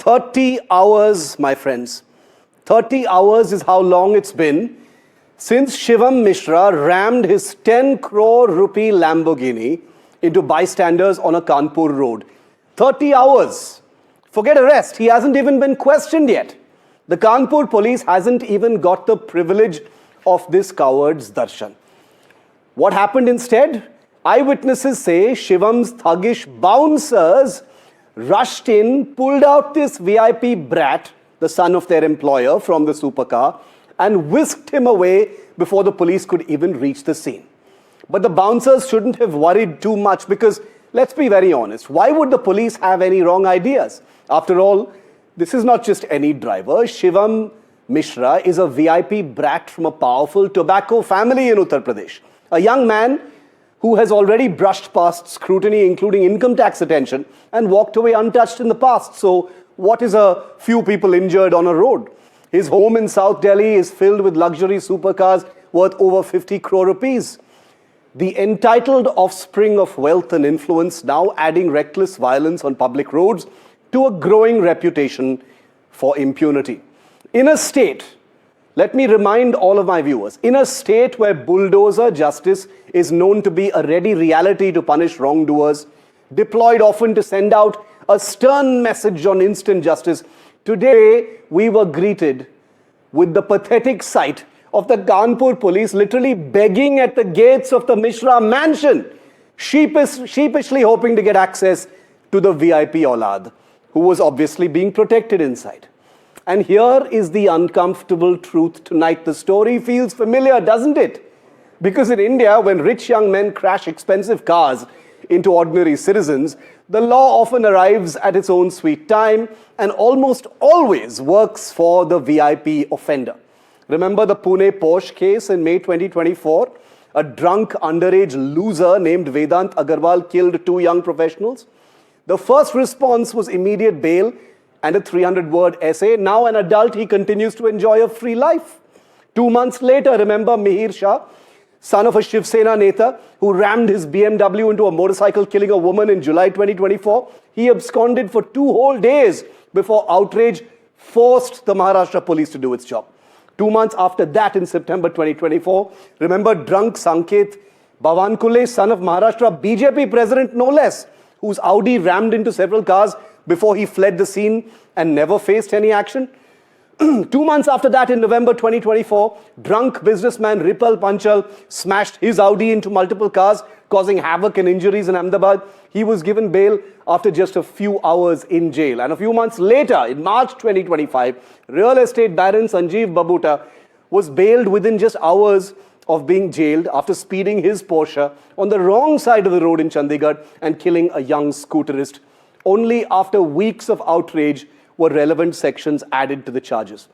30 hours, my friends. 30 hours is how long it's been since Shivam Mishra rammed his 10 crore rupee Lamborghini into bystanders on a Kanpur road. 30 hours. Forget arrest. He hasn't even been questioned yet. The Kanpur police hasn't even got the privilege of this coward's darshan. What happened instead? Eyewitnesses say Shivam's thuggish bouncers rushed in, pulled out this VIP brat, the son of their employer, from the supercar and whisked him away before the police could even reach the scene. But the bouncers shouldn't have worried too much because, let's be very honest, why would the police have any wrong ideas? After all, this is not just any driver. Shivam Mishra is a VIP brat from a powerful tobacco family in Uttar Pradesh. A young man who has already brushed past scrutiny, including income tax attention, and walked away untouched in the past. So what is a few people injured on a road? His home in South Delhi is filled with luxury supercars worth over 50 crore rupees. The entitled offspring of wealth and influence, now adding reckless violence on public roads to a growing reputation for impunity. In a state, let me remind all of my viewers, in a state where bulldozer justice is known to be a ready reality to punish wrongdoers, deployed often to send out a stern message on instant justice, today we were greeted with the pathetic sight of the Kanpur police literally begging at the gates of the Mishra mansion, sheepishly hoping to get access to the VIP Aulad, who was obviously being protected inside. And here is the uncomfortable truth tonight. The story feels familiar, doesn't it? Because in India, when rich young men crash expensive cars into ordinary citizens, the law often arrives at its own sweet time and almost always works for the VIP offender. Remember the Pune Porsche case in May 2024? A drunk underage loser named Vedant Agarwal killed 2 young professionals. The first response was immediate bail and a 300-word essay. Now an adult, he continues to enjoy a free life. 2 months later, remember Mihir Shah, son of a Shiv Sena Neta, who rammed his BMW into a motorcycle, killing a woman in July 2024. He absconded for 2 whole days before outrage forced the Maharashtra police to do its job. 2 months after that, in September 2024, remember drunk Sanket Bavankule, son of Maharashtra BJP president no less, whose Audi rammed into several cars before he fled the scene and never faced any action. 2 months after that, in November 2024, drunk businessman Ripal Panchal smashed his Audi into multiple cars, causing havoc and injuries in Ahmedabad. He was given bail after just a few hours in jail. And a few months later, in March 2025, real estate baron Sanjeev Babuta was bailed within just hours of being jailed after speeding his Porsche on the wrong side of the road in Chandigarh and killing a young scooterist. Only after weeks of outrage were relevant sections added to the charges.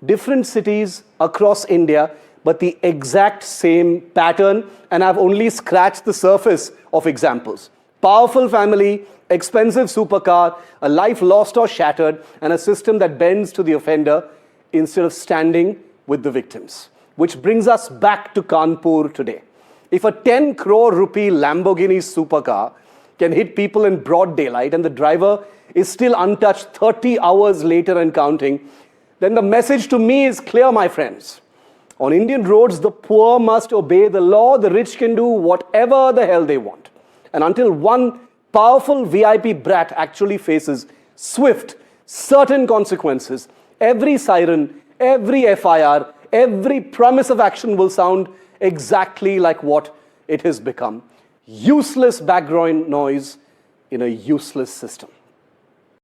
Different cities across India, but the exact same pattern, and I've only scratched the surface of examples. Powerful family, expensive supercar, a life lost or shattered, and a system that bends to the offender instead of standing with the victims. Which brings us back to Kanpur today. If a 10 crore rupee Lamborghini supercar can hit people in broad daylight and the driver is still untouched 30 hours later and counting, then the message to me is clear, my friends. On Indian roads, the poor must obey the law, the rich can do whatever the hell they want. And until one powerful VIP brat actually faces swift, certain consequences, every siren, every FIR, every promise of action will sound exactly like what it has become. Useless background noise in a useless system.